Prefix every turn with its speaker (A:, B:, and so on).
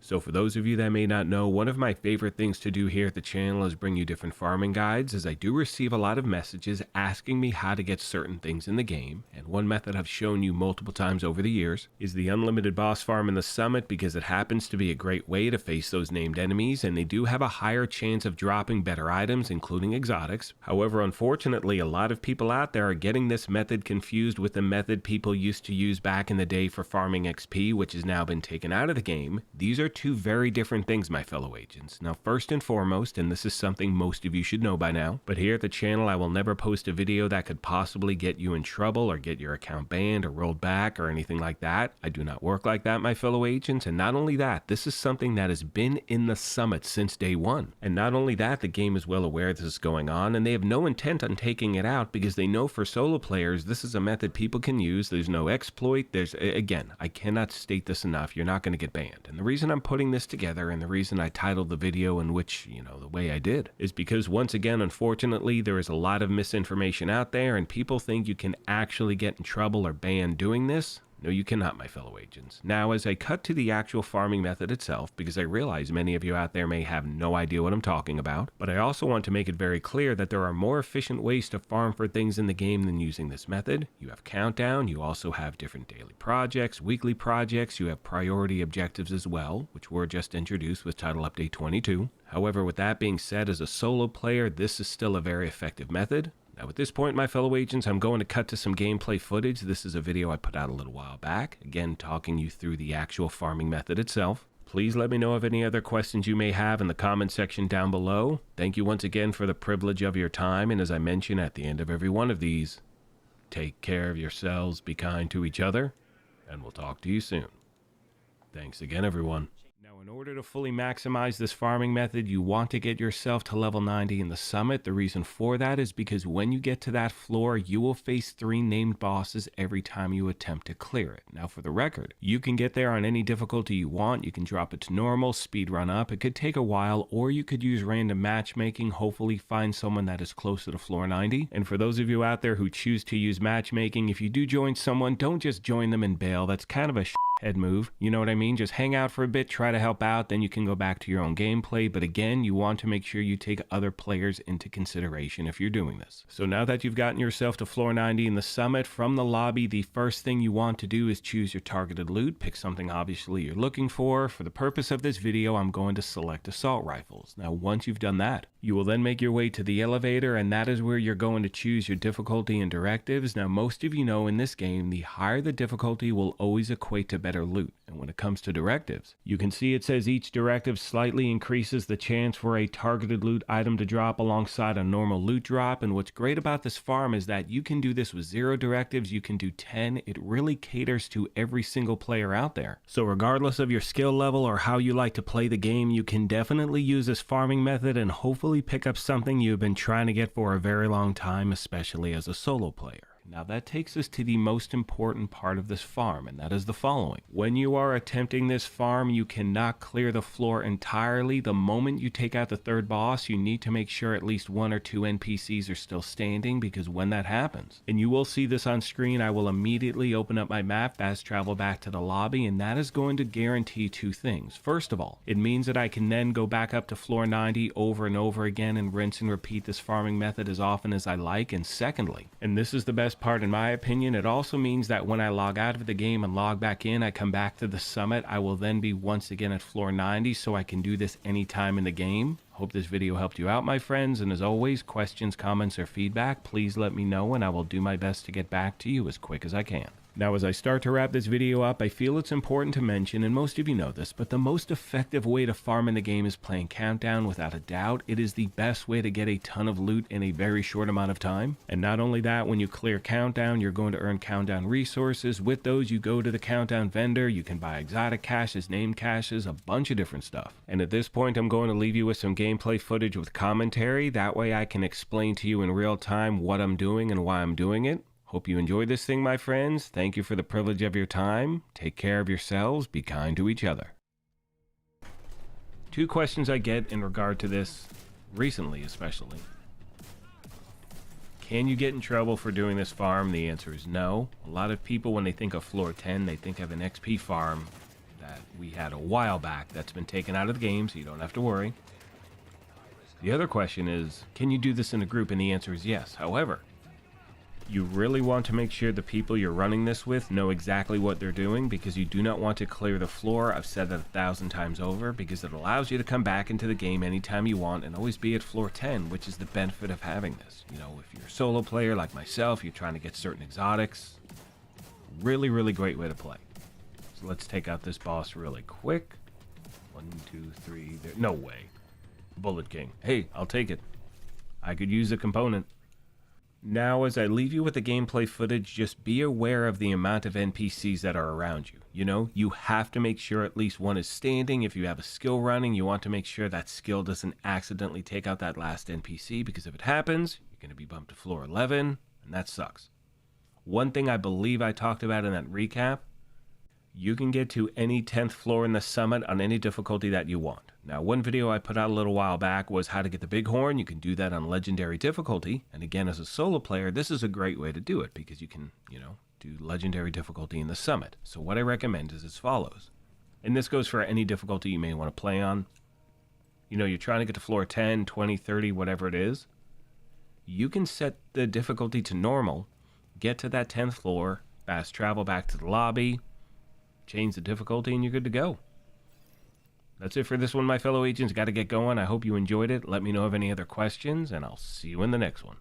A: So for those of you that may not know, one of my favorite things to do here at the channel is bring you different farming guides, as I do receive a lot of messages asking me how to get certain things in the game. And one method I've shown you multiple times over the years is the unlimited boss farm in the summit, because it happens to be a great way to face those named enemies, and they do have a higher chance of dropping better items, including exotics. However, unfortunately, a lot of people out there are getting this method confused with the method people used to use back in the day for farming XP, which has now been taken out of the game. These are two very different things, my fellow agents. Now, first and foremost, and this is something most of you should know by now, but here at the channel I will never post a video that could possibly get you in trouble or get your account banned or rolled back or anything like that. I do not work like that, my fellow agents. And not only that, this is something that has been in the summit since day one. And not only that, the game is well aware this is going on, and they have no intent on taking it out, because they know for solo players this is a method people can use. There's no exploit. Again, I cannot state this enough, you're not going to get banned. And the reason I'm putting this together, and the reason I titled the video in which, the way I did, is because once again, unfortunately, there is a lot of misinformation out there, and people think you can actually get in trouble or banned doing this. No, you cannot, my fellow agents. Now, as I cut to the actual farming method itself, because I realize many of you out there may have no idea what I'm talking about, but I also want to make it very clear that there are more efficient ways to farm for things in the game than using this method. You have countdown, you also have different daily projects, weekly projects, you have priority objectives as well, which were just introduced with Title Update 22. However, with that being said, as a solo player, this is still a very effective method. Now at this point, my fellow agents, I'm going to cut to some gameplay footage. This is a video I put out a little while back, again talking you through the actual farming method itself. Please let me know of any other questions you may have in the comment section down below. Thank you once again for the privilege of your time, and as I mention at the end of every one of these, take care of yourselves, be kind to each other, and we'll talk to you soon. Thanks again, everyone. Now, in order to fully maximize this farming method, you want to get yourself to level 90 in the summit. The reason for that is because when you get to that floor, you will face 3 named bosses every time you attempt to clear it. Now, for the record, you can get there on any difficulty you want. You can drop it to normal, speed run up. It could take a while, or you could use random matchmaking, hopefully find someone that is closer to floor 90. And for those of you out there who choose to use matchmaking, if you do join someone, don't just join them and bail. That's kind of a head move, you know what I mean? Just hang out for a bit, try to help out, then you can go back to your own gameplay. But again, you want to make sure you take other players into consideration if you're doing this. So now that you've gotten yourself to floor 90 in the summit, from the lobby, the first thing you want to do is choose your targeted loot. Pick something obviously you're looking for. For the purpose of this video, I'm going to select assault rifles. Now once you've done that, you will then make your way to the elevator, and that is where you're going to choose your difficulty and directives. Now most of you know in this game, the higher the difficulty will always equate to better loot. And when it comes to directives, you can see it says each directive slightly increases the chance for a targeted loot item to drop alongside a normal loot drop. And what's great about this farm is that you can do this with 0 directives, you can do 10. It really caters to every single player out there. So regardless of your skill level or how you like to play the game, you can definitely use this farming method and hopefully pick up something you've been trying to get for a very long time, especially as a solo player. Now that takes us to the most important part of this farm, and that is the following. When you are attempting this farm, you cannot clear the floor entirely. The moment you take out the 3rd boss, you need to make sure at least 1 or 2 NPCs are still standing, because when that happens, and you will see this on screen, I will immediately open up my map, fast travel back to the lobby, and that is going to guarantee 2 things. First of all, it means that I can then go back up to floor 90 over and over again and rinse and repeat this farming method as often as I like. And secondly, and this is the best part in my opinion, it also means that when I log out of the game and log back in, I come back to the summit, I will then be once again at floor 90, so I can do this anytime in the game. Hope this video helped you out, my friends, and as always, questions, comments, or feedback, please let me know and I will do my best to get back to you as quick as I can. Now, as I start to wrap this video up, I feel it's important to mention, and most of you know this, but the most effective way to farm in the game is playing Countdown, without a doubt. It is the best way to get a ton of loot in a very short amount of time. And not only that, when you clear Countdown, you're going to earn Countdown resources. With those, you go to the Countdown vendor, you can buy exotic caches, name caches, a bunch of different stuff. And at this point, I'm going to leave you with some gameplay footage with commentary. That way I can explain to you in real time what I'm doing and why I'm doing it. Hope you enjoyed this thing, my friends. Thank you for the privilege of your time. Take care of yourselves. Be kind to each other. 2 questions I get in regard to this, recently especially. Can you get in trouble for doing this farm? The answer is no. A lot of people, when they think of floor 10, they think of an XP farm that we had a while back that's been taken out of the game, so you don't have to worry. The other question is, can you do this in a group? And the answer is yes. However, you really want to make sure the people you're running this with know exactly what they're doing, because you do not want to clear the floor. I've said that 1,000 times over, because it allows you to come back into the game anytime you want and always be at floor 10, which is the benefit of having this. You know, if you're a solo player like myself, you're trying to get certain exotics. Really, really great way to play. So let's take out this boss really quick. 1, 2, 3, there. No way. Bullet King. Hey, I'll take it. I could use a component. Now, as I leave you with the gameplay footage, just be aware of the amount of NPCs that are around you. You know, you have to make sure at least one is standing. If you have a skill running, you want to make sure that skill doesn't accidentally take out that last NPC, because if it happens, you're going to be bumped to floor 11, and that sucks. One thing I believe I talked about in that recap, you can get to any 10th floor in the summit on any difficulty that you want. Now, one video I put out a little while back was how to get the Bighorn. You can do that on legendary difficulty. And again, as a solo player, this is a great way to do it, because you can, you know, do legendary difficulty in the summit. So what I recommend is as follows. And this goes for any difficulty you may want to play on. You know, you're trying to get to floor 10, 20, 30, whatever it is. You can set the difficulty to normal, get to that 10th floor, fast travel back to the lobby, change the difficulty, and you're good to go. That's it for this one, my fellow agents. Got to get going. I hope you enjoyed it. Let me know of any other questions, and I'll see you in the next one.